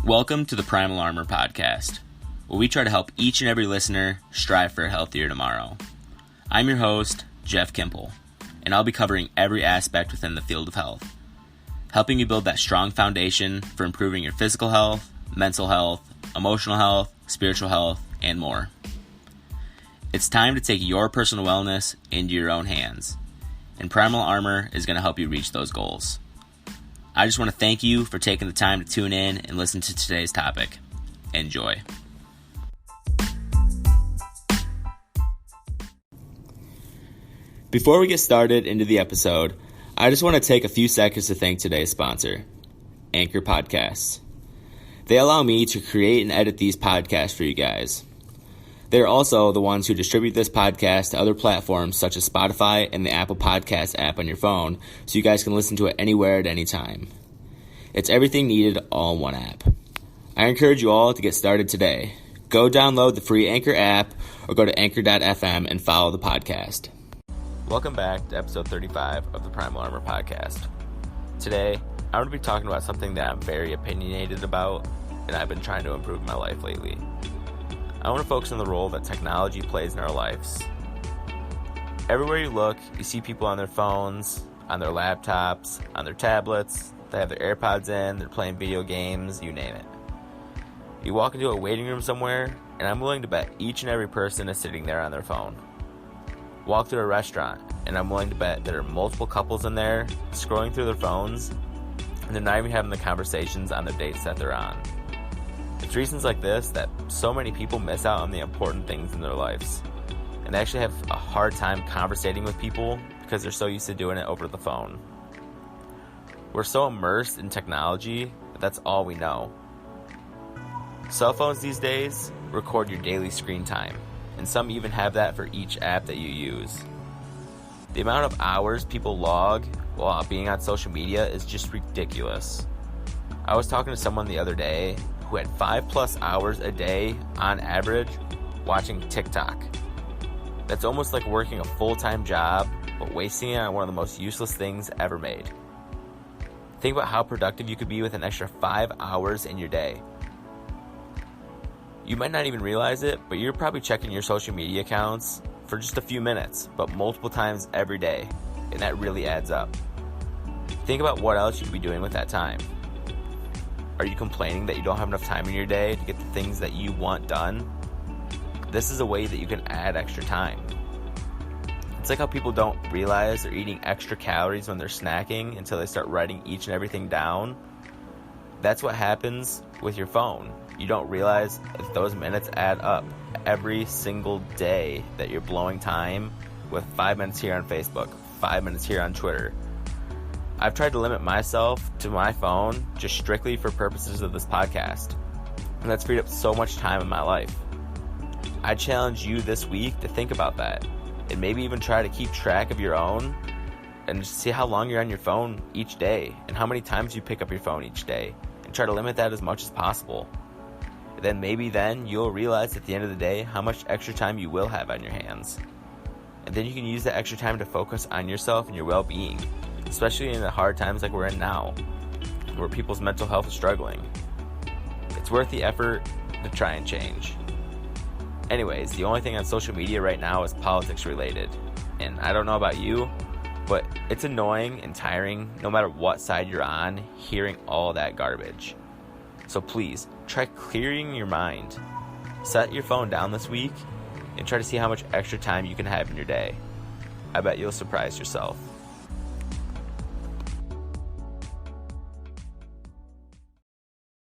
Welcome to the Primal Armor Podcast, where we try to help each and every listener strive for a healthier tomorrow. I'm your host, Jeff Kimple, and I'll be covering every aspect within the field of health, helping you build that strong foundation for improving your physical health, mental health, emotional health, spiritual health, and more. It's time to take your personal wellness into your own hands, and Primal Armor is going to help you reach those goals. I just want to thank you for taking the time to tune in and listen to today's topic. Enjoy. Before we get started into the episode, I just want to take a few seconds to thank today's sponsor, Anchor Podcasts. They allow me to create and edit these podcasts for you guys. They're also the ones who distribute this podcast to other platforms such as Spotify and the Apple Podcast app on your phone, so you guys can listen to it anywhere at any time. It's everything needed all in one app. I encourage you all to get started today. Go download the free Anchor app or go to anchor.fm and follow the podcast. Welcome back to episode 35 of the Primal Armor Podcast. Today, I'm going to be talking about something that I'm very opinionated about and I've been trying to improve in my life lately. I want to focus on the role that technology plays in our lives. Everywhere you look, you see people on their phones, on their laptops, on their tablets, they have their AirPods in, they're playing video games, you name it. You walk into a waiting room somewhere, and I'm willing to bet each and every person is sitting there on their phone. Walk through a restaurant, and I'm willing to bet there are multiple couples in there scrolling through their phones, and they're not even having the conversations on their dates that they're on. It's reasons like this that so many people miss out on the important things in their lives, and they actually have a hard time conversating with people because they're so used to doing it over the phone. We're so immersed in technology that that's all we know. Cell phones these days record your daily screen time, and some even have that for each app that you use. The amount of hours people log while being on social media is just ridiculous. I was talking to someone the other day who had 5+ hours a day on average watching TikTok. That's almost like working a full-time job, but wasting it on one of the most useless things ever made. Think about how productive you could be with an extra 5 hours in your day. You might not even realize it, but you're probably checking your social media accounts for just a few minutes, but multiple times every day, and that really adds up. Think about what else you could be doing with that time. Are you complaining that you don't have enough time in your day to get the things that you want done? This is a way that you can add extra time. It's like how people don't realize they're eating extra calories when they're snacking until they start writing each and everything down. That's what happens with your phone. You don't realize that those minutes add up every single day that you're blowing time with 5 minutes here on Facebook, 5 minutes here on Twitter. I've tried to limit myself to my phone just strictly for purposes of this podcast, and that's freed up so much time in my life. I challenge you this week to think about that, and maybe even try to keep track of your own, and just see how long you're on your phone each day, and how many times you pick up your phone each day, and try to limit that as much as possible. And then you'll realize at the end of the day how much extra time you will have on your hands. And then you can use that extra time to focus on yourself and your well-being, especially in the hard times like we're in now, where people's mental health is struggling. It's worth the effort to try and change. Anyways, the only thing on social media right now is politics related. And I don't know about you, but it's annoying and tiring no matter what side you're on, hearing all that garbage. So please, try clearing your mind. Set your phone down this week and try to see how much extra time you can have in your day. I bet you'll surprise yourself.